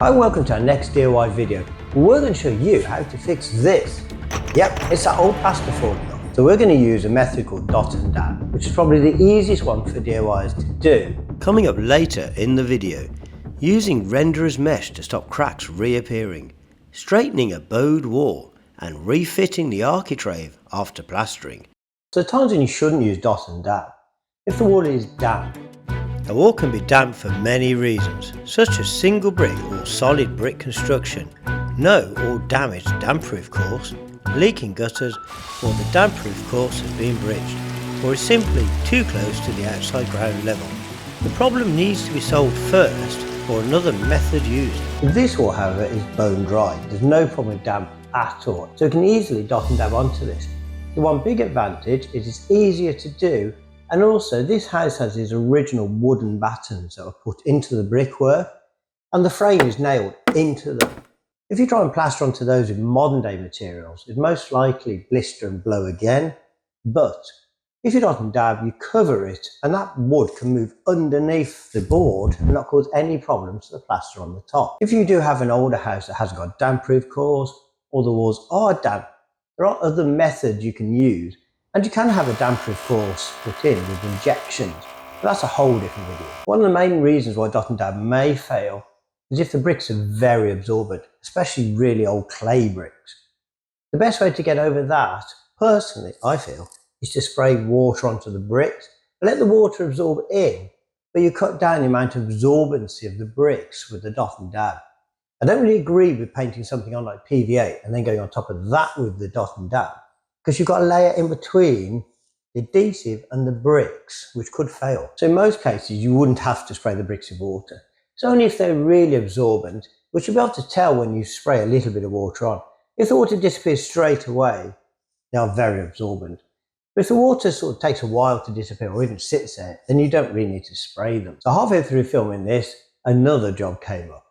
Hi, welcome to our next DIY video. We're going to show you how to fix this. Yep, it's that old plaster formula. So we're going to use a method called dot and dab, which is probably the easiest one for DIYers to do. Coming up later in the video, using renderer's mesh to stop cracks reappearing, straightening a bowed wall and refitting the architrave after plastering. So times when you shouldn't use dot and dab. If the wall is damp. A wall can be damp for many reasons, such as single brick or solid brick construction, no or damaged damp-proof course, leaking gutters, or the damp-proof course has been bridged, or is simply too close to the outside ground level. The problem needs to be solved first, or another method used. This wall, however, is bone dry. There's no problem with damp at all, so you can easily dot and dab onto this. The one big advantage is it's easier to do, and also this house has these original wooden battens that were put into the brickwork, and the frame is nailed into them. If you try and plaster onto those with modern day materials, it'd most likely blister and blow again, but if you dot and dab, you cover it, and that wood can move underneath the board and not cause any problems to the plaster on the top. If you do have an older house that hasn't got a damp-proof course, or the walls are damp, there are other methods you can use, and you can have a damp-proof course put in with injections, but that's a whole different video. One of the main reasons why dot and dab may fail is if the bricks are very absorbent, especially really old clay bricks. The best way to get over that, personally, I feel, is to spray water onto the bricks. Let the water absorb in, but you cut down the amount of absorbency of the bricks with the dot and dab. I don't really agree with painting something on like PVA and then going on top of that with the dot and dab, because you've got a layer in between the adhesive and the bricks, which could fail. So in most cases, you wouldn't have to spray the bricks with water. It's only if they're really absorbent, which you'll be able to tell when you spray a little bit of water on. If the water disappears straight away, they are very absorbent. But if the water sort of takes a while to disappear or even sits there, then you don't really need to spray them. So halfway through filming this, another job came up.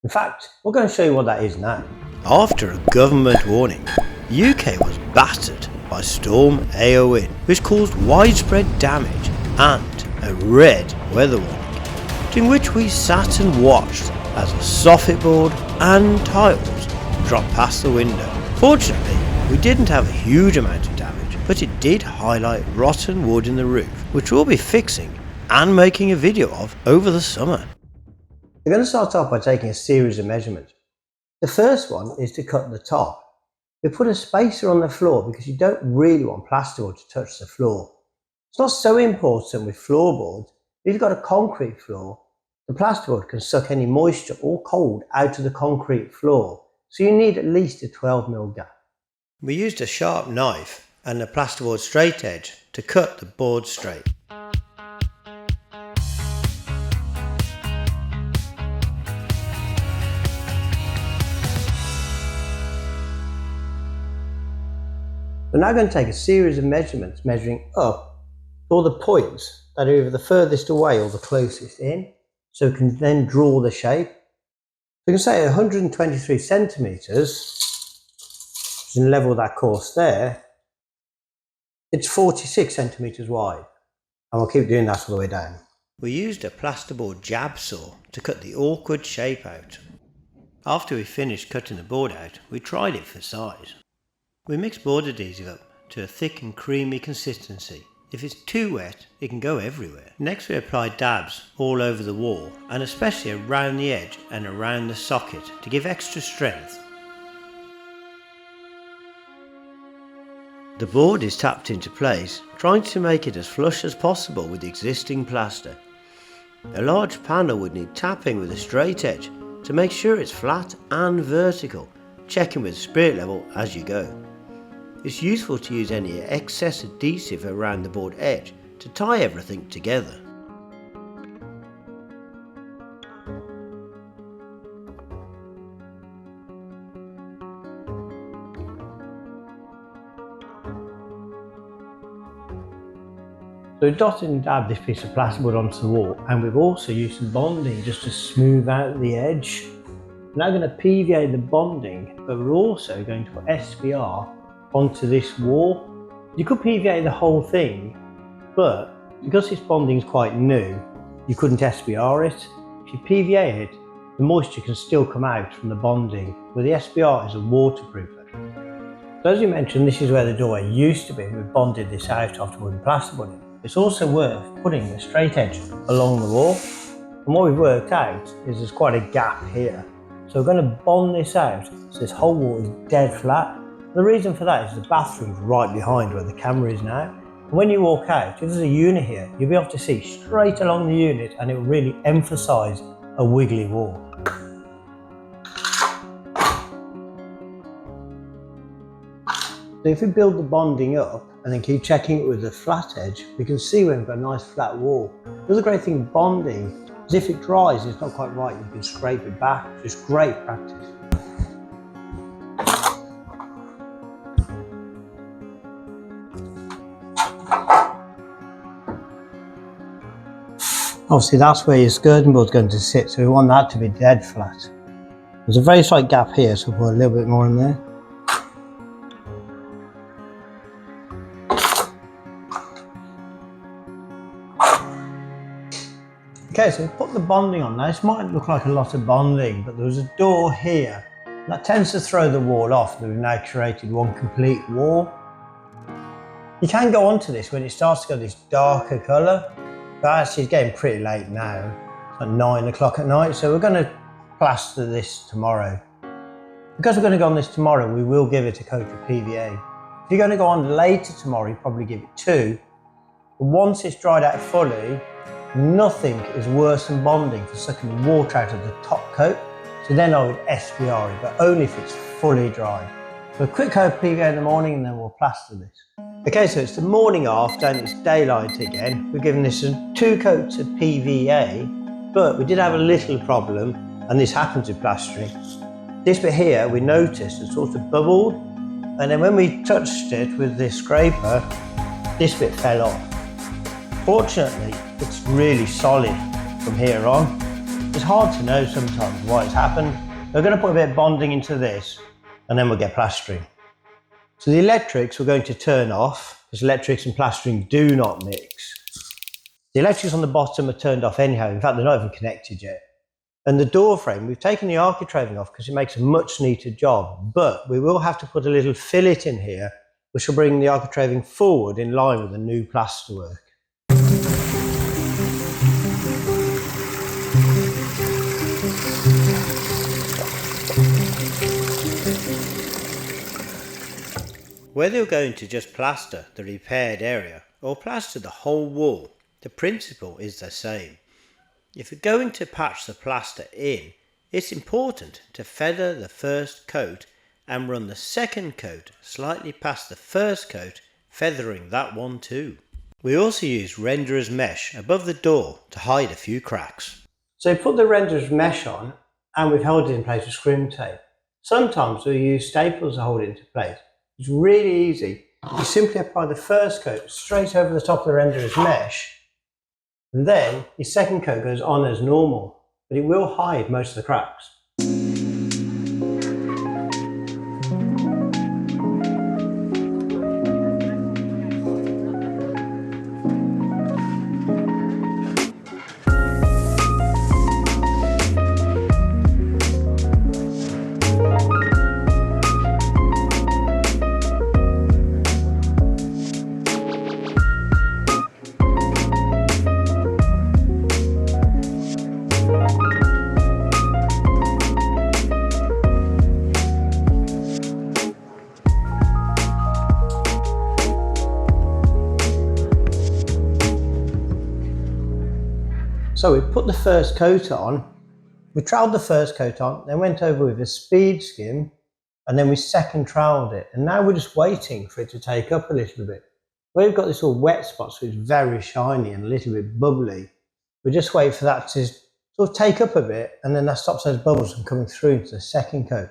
In fact, we're going to show you what that is now. After a government warning, the UK was battered by Storm Eowyn, which caused widespread damage and a red weather warning, in which we sat and watched as a soffit board and tiles dropped past the window. Fortunately, we didn't have a huge amount of damage, but it did highlight rotten wood in the roof, which we'll be fixing and making a video of over the summer. We're going to start off by taking a series of measurements. The first one is to cut the top. We put a spacer on the floor because you don't really want plasterboard to touch the floor. It's not so important with floorboards. If you've got a concrete floor, the plasterboard can suck any moisture or cold out of the concrete floor, so you need at least a 12mm gap. We used a sharp knife and a plasterboard straight edge to cut the board straight. We're now going to take a series of measurements measuring up to all the points that are either the furthest away or the closest in, so we can then draw the shape. We can say 123 centimetres, which is level that course there, it's 46 centimetres wide, and we'll keep doing that all the way down. We used a plasterboard jab saw to cut the awkward shape out. After we finished cutting the board out, we tried it for size. We mixed board adhesive up to a thick and creamy consistency. If it's too wet, it can go everywhere. Next we applied dabs all over the wall and especially around the edge and around the socket to give extra strength. The board is tapped into place, trying to make it as flush as possible with the existing plaster. A large panel would need tapping with a straight edge to make sure it's flat and vertical, checking with the spirit level as you go. It's useful to use any excess adhesive around the board edge to tie everything together. So we've dotted and dabbed this piece of plasterboard onto the wall, and we've also used some bonding just to smooth out the edge. We're now going to PVA the bonding, but we're also going to put SBR onto this wall. You could PVA the whole thing, but because this bonding is quite new, you couldn't SBR it. If you PVA it, the moisture can still come out from the bonding, where the SBR is a waterproofer. So as you mentioned, this is where the doorway used to be. We've bonded this out after putting plaster on it. It's also worth putting a straight edge along the wall. And what we've worked out is there's quite a gap here. So we're going to bond this out so this whole wall is dead flat. The reason for that is the bathroom's right behind where the camera is now. And when you walk out, if there's a unit here, you'll be able to see straight along the unit, and it will really emphasise a wiggly wall. So if we build the bonding up and then keep checking it with the flat edge, we can see when we've got a nice flat wall. The other great thing with bonding is if it dries and it's not quite right, you can scrape it back. It's just great practice. Obviously that's where your skirting board's going to sit, so we want that to be dead flat. There's a very slight gap here, so we'll put a little bit more in there. Okay, so we've put the bonding on. Now this might look like a lot of bonding, but there was a door here. That tends to throw the wall off, that we've now created one complete wall. You can go onto this when it starts to go this darker colour, but actually it's getting pretty late now. It's like 9 o'clock at night, so we're going to plaster this tomorrow. Because we're going to go on this tomorrow, we will give it a coat of PVA. If you're going to go on later tomorrow, you probably give it 2. But once it's dried out fully, nothing is worse than bonding for sucking water out of the top coat. So then I would SBR it, but only if it's fully dried. So a quick coat of PVA in the morning and then we'll plaster this. Okay, so it's the morning after and it's daylight again. We're giving this 2 coats of PVA, but we did have a little problem, and this happens with plastering. This bit here, we noticed it sort of bubbled, and then when we touched it with this scraper, this bit fell off. Fortunately, it's really solid from here on. It's hard to know sometimes why it's happened. We're going to put a bit of bonding into this, and then we'll get plastering. So the electrics we're going to turn off, because electrics and plastering do not mix. The electrics on the bottom are turned off anyhow. In fact, they're not even connected yet. And the door frame, we've taken the architrave off because it makes a much neater job, but we will have to put a little fillet in here, which will bring the architraving forward in line with the new plasterwork. Whether you're going to just plaster the repaired area or plaster the whole wall, the principle is the same. If you're going to patch the plaster in, it's important to feather the first coat and run the second coat slightly past the first coat, feathering that one too. We also use renderer's mesh above the door to hide a few cracks. So we put the renderer's mesh on and we've held it in place with scrim tape. Sometimes we use staples to hold it into place. It's really easy. You simply apply the first coat straight over the top of the renderer's mesh, and then your second coat goes on as normal, but it will hide most of the cracks. So we put the first coat on, we troweled the first coat on, then went over with a speed skim, and then we second troweled it. And now we're just waiting for it to take up a little bit. Where we've got this all wet spot, so it's very shiny and a little bit bubbly, we just wait for that to sort of take up a bit, and then that stops those bubbles from coming through into the second coat.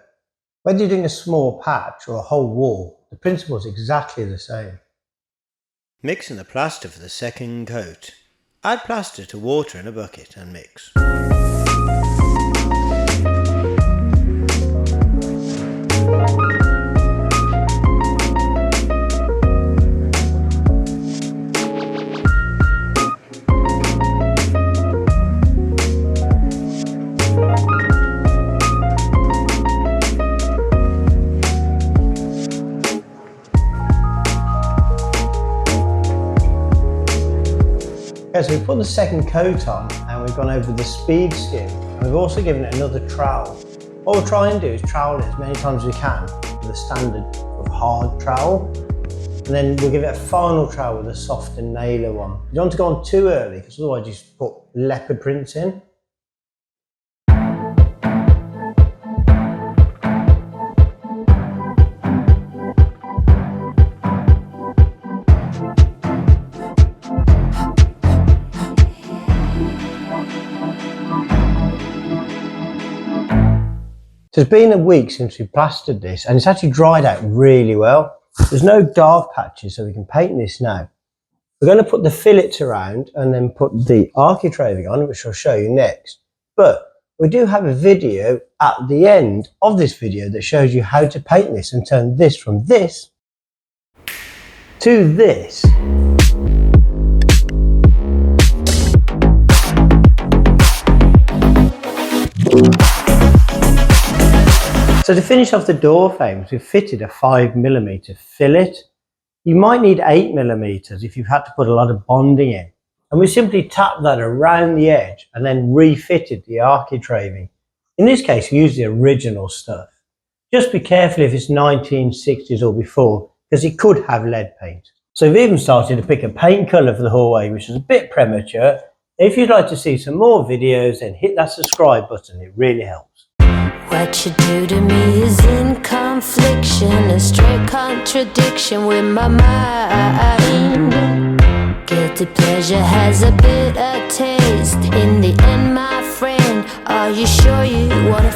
Whether you're doing a small patch or a whole wall, the principle is exactly the same. Mixing the plaster for the second coat. Add plaster to water in a bucket and mix. Okay, so we've put the second coat on and we've gone over the speed skim, and we've also given it another trowel. What we'll try and do is trowel it as many times as we can with a standard of hard trowel, and then we'll give it a final trowel with a softer nailer one. You don't want to go on too early because otherwise you just put leopard prints in. So it's been a week since we plastered this and it's actually dried out really well. There's no dark patches, so we can paint this now. We're going to put the fillets around and then put the architrave on, which I'll show you next. But we do have a video at the end of this video that shows you how to paint this and turn this from this to this. So to finish off the door frames, we've fitted a 5mm fillet. You might need 8mm if you've had to put a lot of bonding in. And we simply tapped that around the edge and then refitted the architraving. In this case, we used the original stuff. Just be careful if it's 1960s or before, because it could have lead paint. So we've even started to pick a paint colour for the hallway, which is a bit premature. If you'd like to see some more videos, then hit that subscribe button, it really helps. What you do to me is in confliction, a straight contradiction with my mind. Guilty pleasure has a bitter taste. In the end, my friend, are you sure you wanna